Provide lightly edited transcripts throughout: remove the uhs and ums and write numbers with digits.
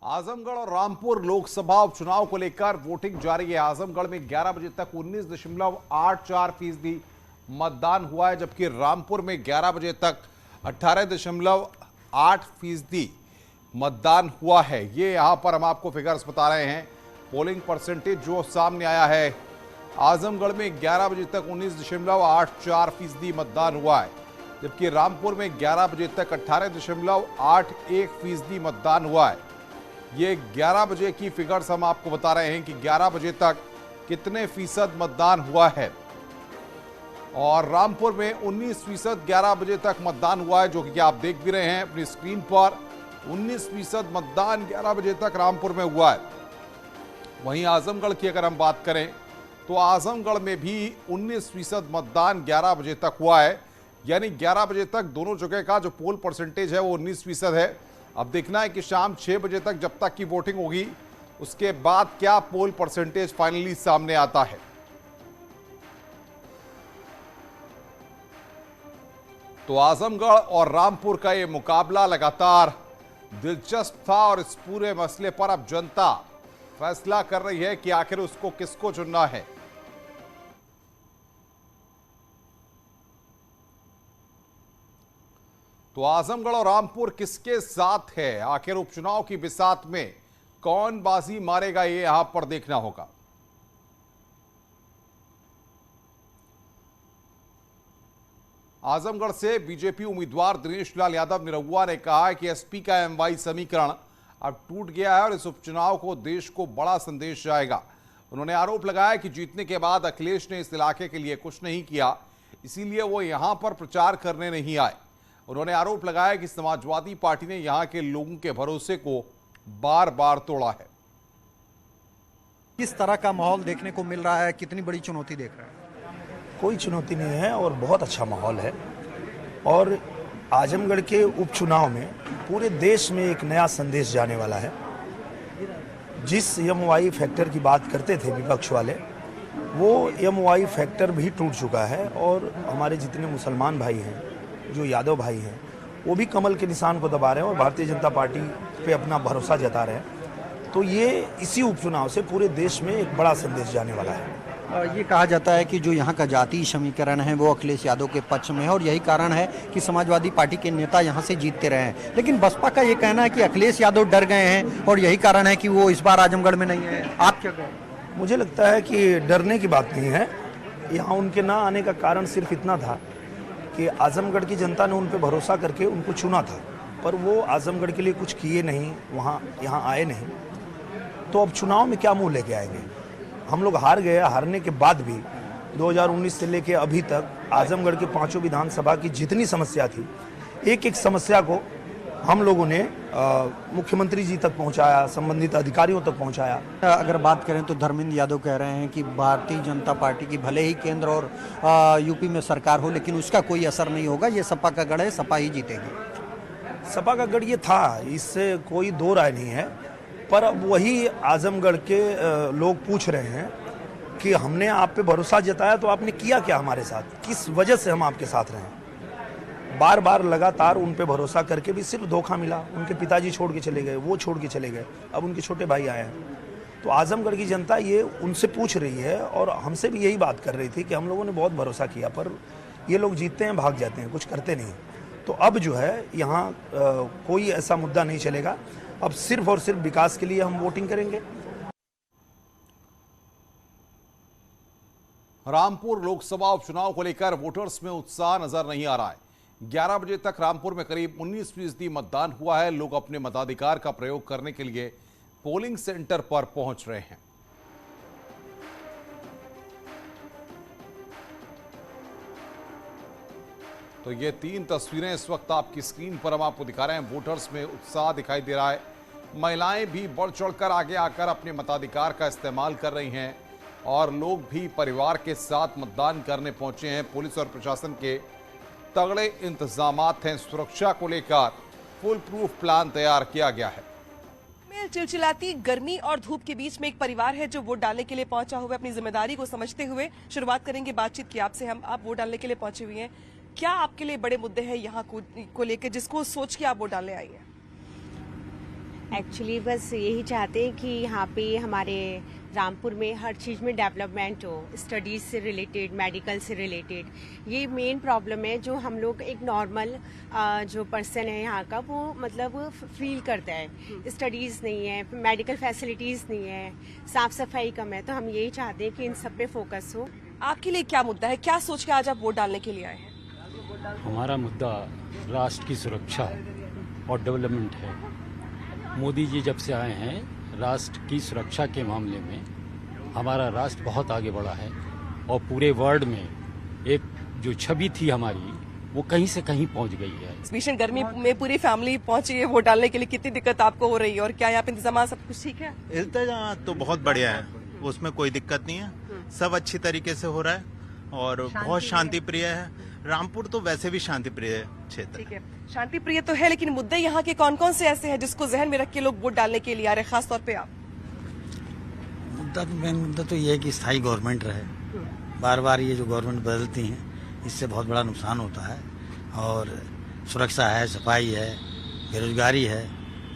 आजमगढ़ और रामपुर लोकसभा उपचुनाव को लेकर वोटिंग जारी है। आजमगढ़ में 11 बजे तक 19.84% मतदान हुआ है, जबकि रामपुर में 11 बजे तक 18.8% मतदान हुआ है। ये यहां पर हम आपको फिगर्स बता रहे हैं। पोलिंग परसेंटेज जो सामने आया है, आजमगढ़ में 11 बजे तक 19.84% मतदान हुआ है, जबकि रामपुर में 11 बजे तक 18.81% मतदान हुआ है। ये 11 बजे की फिगर्स हम आपको बता रहे हैं कि 11 बजे तक कितने फीसद मतदान हुआ है। और रामपुर में 19% 11 बजे तक मतदान हुआ है, जो कि आप देख भी रहे हैं अपनी स्क्रीन पर। 19% मतदान 11 बजे तक रामपुर में हुआ है। वहीं आजमगढ़ की अगर हम बात करें तो आजमगढ़ में भी 19% मतदान 11 बजे तक हुआ है, यानी 11 बजे तक दोनों जगह का जो पोल परसेंटेज है वो 19% है। अब देखना है कि शाम 6 बजे तक जब तक की वोटिंग होगी, उसके बाद क्या पोल परसेंटेज फाइनली सामने आता है। तो आजमगढ़ और रामपुर का ये मुकाबला लगातार दिलचस्प था और इस पूरे मसले पर अब जनता फैसला कर रही है कि आखिर उसको किसको चुनना है। तो आजमगढ़ और रामपुर किसके साथ है, आखिर उपचुनाव की बिसात में कौन बाजी मारेगा, ये यहां पर देखना होगा। आजमगढ़ से बीजेपी उम्मीदवार दिनेश लाल यादव निरहुआ ने कहा है कि एसपी का एमवाई समीकरण अब टूट गया है और इस उपचुनाव को देश को बड़ा संदेश जाएगा। उन्होंने आरोप लगाया कि जीतने के बाद अखिलेश ने इस इलाके के लिए कुछ नहीं किया, इसीलिए वो यहां पर प्रचार करने नहीं आए। उन्होंने आरोप लगाया कि समाजवादी पार्टी ने यहां के लोगों के भरोसे को बार बार तोड़ा है। किस तरह का माहौल देखने को मिल रहा है, कितनी बड़ी चुनौती देख रहे हैं? कोई चुनौती नहीं है और बहुत अच्छा माहौल है। और आजमगढ़ के उपचुनाव में पूरे देश में एक नया संदेश जाने वाला है। जिस एमवाई फैक्टर की बात करते थे विपक्ष वाले, वो एमवाई फैक्टर भी टूट चुका है और हमारे जितने मुसलमान भाई हैं, जो यादव भाई हैं, वो भी कमल के निशान को दबा रहे हैं और भारतीय जनता पार्टी पे अपना भरोसा जता रहे हैं। तो ये इसी उपचुनाव से पूरे देश में एक बड़ा संदेश जाने वाला है। ये कहा जाता है कि जो यहाँ का जातीय समीकरण है वो अखिलेश यादव के पक्ष में है और यही कारण है कि समाजवादी पार्टी के नेता यहाँ से जीतते रहे हैं। लेकिन बसपा का ये कहना है कि अखिलेश यादव डर गए हैं और यही कारण है कि वो इस बार आजमगढ़ में नहीं है। आप क्या कहें? मुझे लगता है कि डरने की बात नहीं है। यहाँ उनके ना आने का कारण सिर्फ इतना था कि आजमगढ़ की जनता ने उन पर भरोसा करके उनको चुना था, पर वो आजमगढ़ के लिए कुछ किए नहीं, यहाँ आए नहीं। तो अब चुनाव में क्या मुंह लेके आएंगे? हम लोग हार गए। हारने के बाद भी 2019 से लेके अभी तक आजमगढ़ के 5 विधानसभा की जितनी समस्या थी, एक एक समस्या को हम लोगों ने मुख्यमंत्री जी तक पहुंचाया, संबंधित अधिकारियों तक पहुंचाया। अगर बात करें तो धर्मेंद्र यादव कह रहे हैं कि भारतीय जनता पार्टी की भले ही केंद्र और यूपी में सरकार हो, लेकिन उसका कोई असर नहीं होगा, ये सपा का गढ़ है, सपा ही जीतेगी। सपा का गढ़ ये था, इससे कोई दो राय नहीं है। पर अब वही आजमगढ़ के लोग पूछ रहे हैं कि हमने आप पे भरोसा जताया तो आपने किया क्या हमारे साथ, किस वजह से हम आपके साथ रहे। बार बार लगातार उन पे भरोसा करके भी सिर्फ धोखा मिला। उनके पिताजी छोड़ के चले गए, वो छोड़ के चले गए, अब उनके छोटे भाई आए हैं। तो आजमगढ़ की जनता ये उनसे पूछ रही है और हमसे भी यही बात कर रही थी कि हम लोगों ने बहुत भरोसा किया, पर ये लोग जीतते हैं, भाग जाते हैं, कुछ करते नहीं। तो अब जो है यहाँ कोई ऐसा मुद्दा नहीं चलेगा। अब सिर्फ और सिर्फ विकास के लिए हम वोटिंग करेंगे। रामपुर लोकसभा उपचुनाव को लेकर वोटर्स में उत्साह नजर नहीं आ रहा है। 11 बजे तक रामपुर में करीब 19% मतदान हुआ है। लोग अपने मताधिकार का प्रयोग करने के लिए पोलिंग सेंटर पर पहुंच रहे हैं। तो ये 3 तस्वीरें इस वक्त आपकी स्क्रीन पर हम आपको दिखा रहे हैं। वोटर्स में उत्साह दिखाई दे रहा है। महिलाएं भी बढ़ चढ़कर आगे आकर अपने मताधिकार का इस्तेमाल कर रही हैं और लोग भी परिवार के साथ मतदान करने पहुंचे हैं। पुलिस और प्रशासन के तगड़े इंतजामात हैं। सुरक्षा को लेकर फुल प्रूफ प्लान तैयार किया गया है। चिलचिलाती गर्मी और धूप के बीच में एक परिवार है जो वोट डालने के लिए पहुंचा हुआ है। अपनी जिम्मेदारी को समझते हुए शुरुआत करेंगे बातचीत की आपसे। आप वोट डालने के लिए पहुंचे हुए हैं, क्या आपके लिए बड़े मुद्दे हैं यहाँ को लेकर जिसको सोच के आप वोट डालने आई हैं? एक्चुअली बस यही चाहते हैं कि यहाँ पे हमारे रामपुर में हर चीज़ में डेवलपमेंट हो, स्टडीज़ से रिलेटेड, मेडिकल से रिलेटेड। ये मेन प्रॉब्लम है जो हम लोग एक नॉर्मल जो पर्सन है यहाँ का वो मतलब फील करता है। स्टडीज़ नहीं है, मेडिकल फैसिलिटीज़ नहीं है, साफ़ सफाई कम है। तो हम यही चाहते हैं कि इन सब पे फोकस हो। आपके लिए क्या मुद्दा है, क्या सोच के आज आप वोट डालने के लिए आए हैं? हमारा मुद्दा राष्ट्र की सुरक्षा और डेवलपमेंट है। मोदी जी जब से आए हैं राष्ट्र की सुरक्षा के मामले में हमारा राष्ट्र बहुत आगे बढ़ा है और पूरे वर्ल्ड में एक जो छवि थी हमारी वो कहीं से कहीं पहुंच गई है। इस भीषण गर्मी में पूरी फैमिली पहुंची है वोट डालने के लिए, कितनी दिक्कत आपको हो रही है और क्या यहाँ पे इंतजाम सब कुछ ठीक है? इंतजाम तो बहुत बढ़िया है, उसमें कोई दिक्कत नहीं है, सब अच्छी तरीके से हो रहा है और बहुत शांति प्रिय है। रामपुर तो वैसे भी शांति प्रिय क्षेत्र ठीक है, शांति प्रिय तो है, लेकिन मुद्दे यहाँ के कौन कौन से ऐसे हैं जिसको जहन में रख के लोग वोट डालने के लिए आ रहे हैं, खासतौर पे आप? मेन मुद्दा तो ये है कि स्थायी गवर्नमेंट रहे। बार बार ये जो गवर्नमेंट बदलती हैं इससे बहुत बड़ा नुकसान होता है और सुरक्षा है, सफाई है, बेरोजगारी है,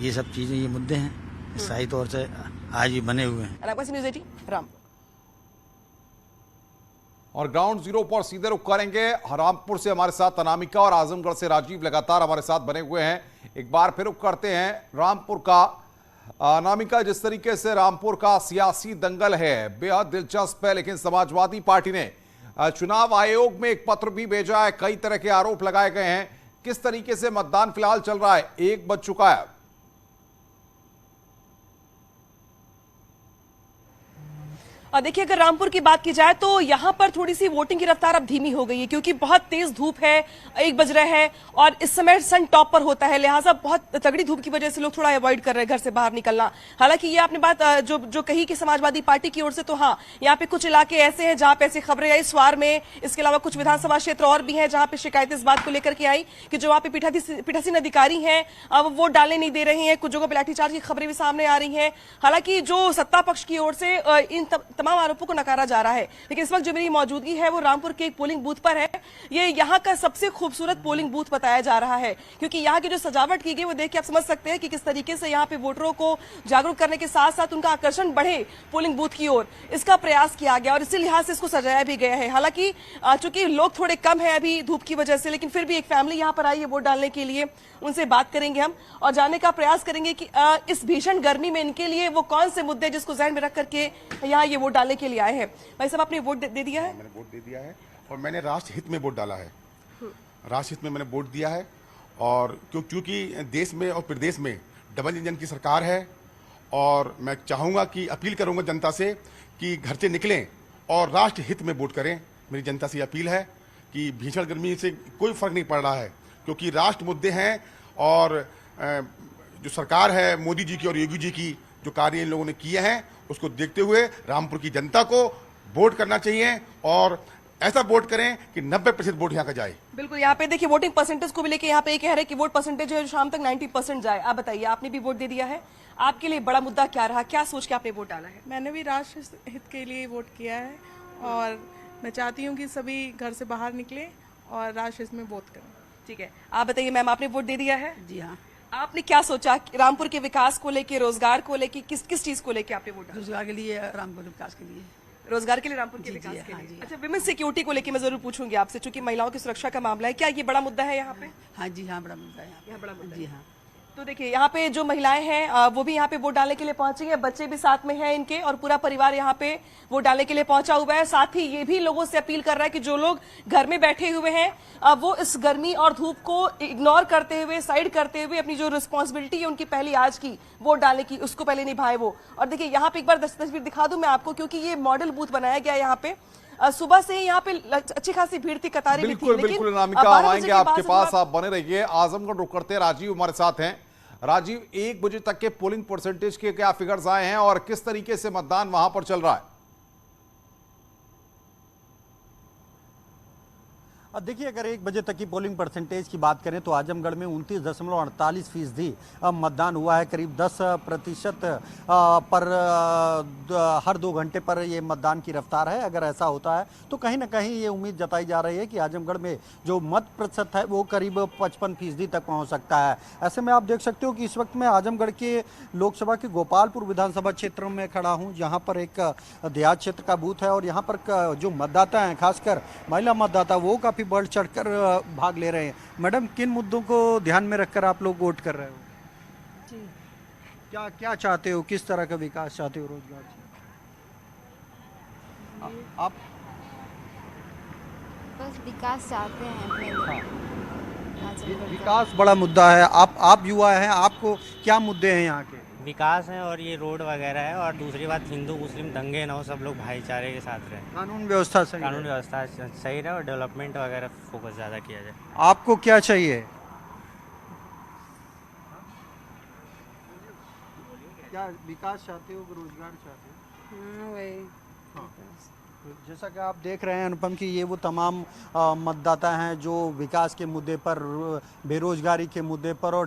ये सब चीज़ें, ये मुद्दे हैं स्थायी तौर से आज ही बने हुए हैं। न्यूज़ 18 रामपुर। और ग्राउंड जीरो पर सीधे रुख करेंगे। रामपुर से हमारे साथ अनामिका और आजमगढ़ से राजीव लगातार हमारे साथ बने हुए हैं। एक बार फिर रुख करते हैं रामपुर का। अनामिका, जिस तरीके से रामपुर का सियासी दंगल है बेहद दिलचस्प है, लेकिन समाजवादी पार्टी ने चुनाव आयोग में एक पत्र भी भेजा है, कई तरह के आरोप लगाए गए हैं। किस तरीके से मतदान फिलहाल चल रहा है? 1 बज चुका है। और देखिए, अगर रामपुर की बात की जाए तो यहाँ पर थोड़ी सी वोटिंग की रफ्तार अब धीमी हो गई है क्योंकि बहुत तेज धूप है, 1 बज रहे हैं और इस समय सन टॉप पर होता है, लिहाजा बहुत तगड़ी धूप की वजह से लोग थोड़ा अवॉइड कर रहे हैं घर से बाहर निकलना। हालांकि ये आपने बात जो कही कि समाजवादी पार्टी की ओर से, तो हाँ, यहाँ पे कुछ इलाके ऐसे हैं जहां पे ऐसी खबरें आई स्वार में, इसके अलावा कुछ विधानसभा क्षेत्र और भी हैं जहां पे शिकायतें इस बात को लेकर के आई कि जो वहां पे पीठासीन अधिकारी हैं वो वोट डालने नहीं दे रहे हैं, कुछ जगहों पर लाठीचार्ज की खबरें भी सामने आ रही हैं। हालांकि जो सत्ता पक्ष की ओर से इन तमाम आरोपों को नकारा जा रहा है, लेकिन इस वक्त जो मेरी मौजूदगी है वो रामपुर के एक पोलिंग बूथ पर है। ये यहाँ का सबसे खूबसूरत पोलिंग बूथ बताया जा रहा है क्योंकि यहाँ की जो सजावट की गई वो देख के आप समझ सकते हैं कि किस तरीके से यहाँ पे वोटरों को जागरूक करने के साथ साथ उनका आकर्षण बढ़े पोलिंग बूथ की ओर, इसका प्रयास किया गया और इसी लिहाज से इसको सजाया भी गया है। हालांकि चूंकि लोग थोड़े कम है अभी धूप की वजह से, लेकिन फिर भी एक फैमिली यहाँ पर आई है वोट डालने के लिए। उनसे बात करेंगे हम और जानने का प्रयास करेंगे कि इस भीषण गर्मी में इनके लिए वो कौन से मुद्दे जिसको जहन में रख करके यहाँ ये वोट डालने के लिए आए हैं। भाई साहब, आपने वोट दे दिया है? मैंने वोट दे दिया है और मैंने राष्ट्र हित में वोट डाला है। राष्ट्र हित में मैंने वोट दिया है और क्योंकि देश में और प्रदेश में डबल इंजन की सरकार है और मैं चाहूंगा कि अपील करूंगा जनता से कि घर से निकलें और राष्ट्र हित में वोट करें। मेरी जनता से अपील है कि भीषण गर्मी से कोई फर्क नहीं पड़ रहा है क्योंकि राष्ट्र मुद्दे हैं और जो सरकार है मोदी जी की और योगी जी की जो कार्य इन लोगों ने किए हैं उसको देखते हुए रामपुर की जनता को वोट करना चाहिए और ऐसा वोट करें कि 90% वोट यहाँ का जाए। बिल्कुल, यहाँ पे देखिए वोटिंग परसेंटेज को भी लेके यहाँ पे कह रहे हैं कि वोट परसेंटेज है शाम तक 90% जाए। आप बताइए, आपने भी वोट दे दिया है, आपके लिए बड़ा मुद्दा क्या रहा, क्या सोच के आपने वोट डाला है? मैंने भी राष्ट्र हित के लिए वोट किया है और मैं चाहती हूँ कि सभी घर से बाहर निकले और राष्ट्र हित में वोट करें। ठीक है, आप बताइए मैम, आपने वोट दे दिया है? जी हाँ। आपने क्या सोचा रामपुर के विकास को लेके, रोजगार को लेके, किस चीज को लेके आपने वोट डाला? रोजगार के लिए, रामपुर विकास के लिए। रोजगार के लिए, रामपुर के विकास के लिए। अच्छा, विमेन सिक्योरिटी को लेके मैं जरूर पूछूंगी आपसे, क्योंकि महिलाओं की सुरक्षा का मामला है, क्या ये बड़ा मुद्दा है यहाँ पे? हाँ जी हाँ, बड़ा मुद्दा है यहाँ बड़ा मुद्दा। जी हाँ। तो देखिए, यहाँ पे जो महिलाएं हैं वो भी यहाँ पे वोट डालने के लिए पहुंची है, बच्चे भी साथ में हैं इनके और पूरा परिवार यहाँ पे वोट डालने के लिए पहुंचा हुआ है। साथ ही ये भी लोगों से अपील कर रहा है कि जो लोग घर में बैठे हुए हैं वो इस गर्मी और धूप को इग्नोर करते हुए, साइड करते हुए अपनी जो रिस्पॉन्सिबिलिटी है उनकी पहली आज की वोट डालने की, उसको पहले निभाए वो। और देखिए, यहाँ पे एक बार तस्वीर दिखा दूं मैं आपको, क्योंकि ये मॉडल बूथ बनाया गया है यहाँ पे। सुबह से ही यहाँ पे अच्छी खासी भीड़ थी, कतारें भी थी। बिल्कुल अनामिका, आएंगे आपके पास, आप बने रहिए। आजमगढ़ रुक करते हैं, राजीव हमारे साथ हैं। राजीव, 1 बजे तक के पोलिंग परसेंटेज के क्या फिगर्स आए हैं और किस तरीके से मतदान वहां पर चल रहा है? अब देखिए, अगर 1 बजे तक की पोलिंग परसेंटेज की बात करें तो आजमगढ़ में 29.48% मतदान हुआ है। करीब 10% पर हर 2 घंटे पर ये मतदान की रफ्तार है। अगर ऐसा होता है तो कहीं ना कहीं ये उम्मीद जताई जा रही है कि आजमगढ़ में जो मत प्रतिशत है वो करीब 55% तक पहुंच सकता है। ऐसे में आप देख सकते हो कि इस वक्त मैं आजमगढ़ के लोकसभा के गोपालपुर विधानसभा क्षेत्र में खड़ा हूँ, जहाँ पर एक देहात क्षेत्र का बूथ है और यहाँ पर जो मतदाता हैं, खासकर महिला मतदाता, वो काफ़ी बढ़ चढ़कर भाग ले रहे हैं। मैडम, किन मुद्दों को ध्यान में रखकर आप लोग वोट कर रहे हो? जी, क्या क्या चाहते हो, किस तरह का विकास चाहते हो? रोजगार आप बस विकास चाहते हैं अपने। विकास बड़ा मुद्दा है। आप युवा हैं, आपको क्या मुद्दे हैं यहाँ के? विकास है और ये रोड वगैरह है, और दूसरी बात हिंदू मुस्लिम दंगे ना हो, सब लोग भाईचारे के साथ रहे, कानून व्यवस्था सही कानून है। व्यवस्था सही रहे और डेवलपमेंट वगैरह फोकस ज़्यादा किया जाए। आपको क्या चाहिए? क्या विकास चाहते हो, रोजगार चाहते हो? वही जैसा कि आप देख रहे हैं अनुपम कि ये वो तमाम मतदाता हैं जो विकास के मुद्दे पर, बेरोजगारी के मुद्दे पर और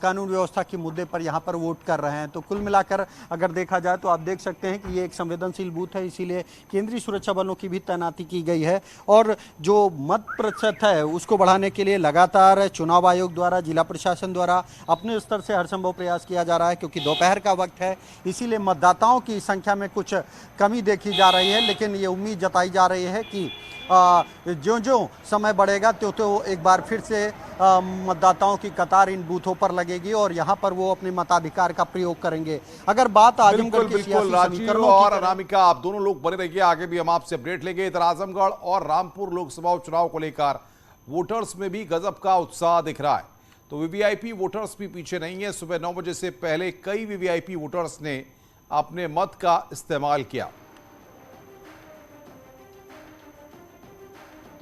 कानून व्यवस्था के मुद्दे पर यहाँ पर वोट कर रहे हैं। तो कुल मिलाकर अगर देखा जाए तो आप देख सकते हैं कि ये एक संवेदनशील बूथ है, इसीलिए केंद्रीय सुरक्षा बलों की भी तैनाती की गई है। और जो मत प्रतिशत है उसको बढ़ाने के लिए लगातार चुनाव आयोग द्वारा, जिला प्रशासन द्वारा अपने स्तर से हर संभव प्रयास किया जा रहा है, क्योंकि दोपहर का वक्त है, इसीलिए मतदाताओं की संख्या में कुछ कमी देखी जा रही है। लेकिन ये उम्मीद जताई जा रही है कि ज्यों-ज्यों समय बढ़ेगा त्यों-त्यों एक बार फिर से मतदाताओं की कतार इन बूथों पर लगेगी और यहाँ पर वो अपने मताधिकार का प्रयोग करेंगे। अगर बात आजमगढ़ के सियासी राजीव और अनामिका, आप दोनों लोग बने रहिए, आगे भी हम आपसे अपडेट लेंगे। इधर आजमगढ़ और रामपुर लोकसभा चुनाव को लेकर वोटर्स में भी गजब का उत्साह दिख रहा है। तो वीवीआईपी वोटर्स भी पीछे नहीं है। सुबह 9 बजे से पहले कई वीवीआईपी वोटर्स ने अपने मत का इस्तेमाल किया।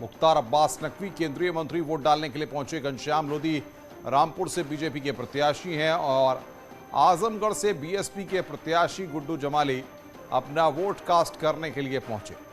मुख्तार अब्बास नकवी केंद्रीय मंत्री वोट डालने के लिए पहुंचे। घनश्याम लोधी रामपुर से बीजेपी के प्रत्याशी हैं और आजमगढ़ से बीएसपी के प्रत्याशी गुड्डू जमाली अपना वोट कास्ट करने के लिए पहुंचे।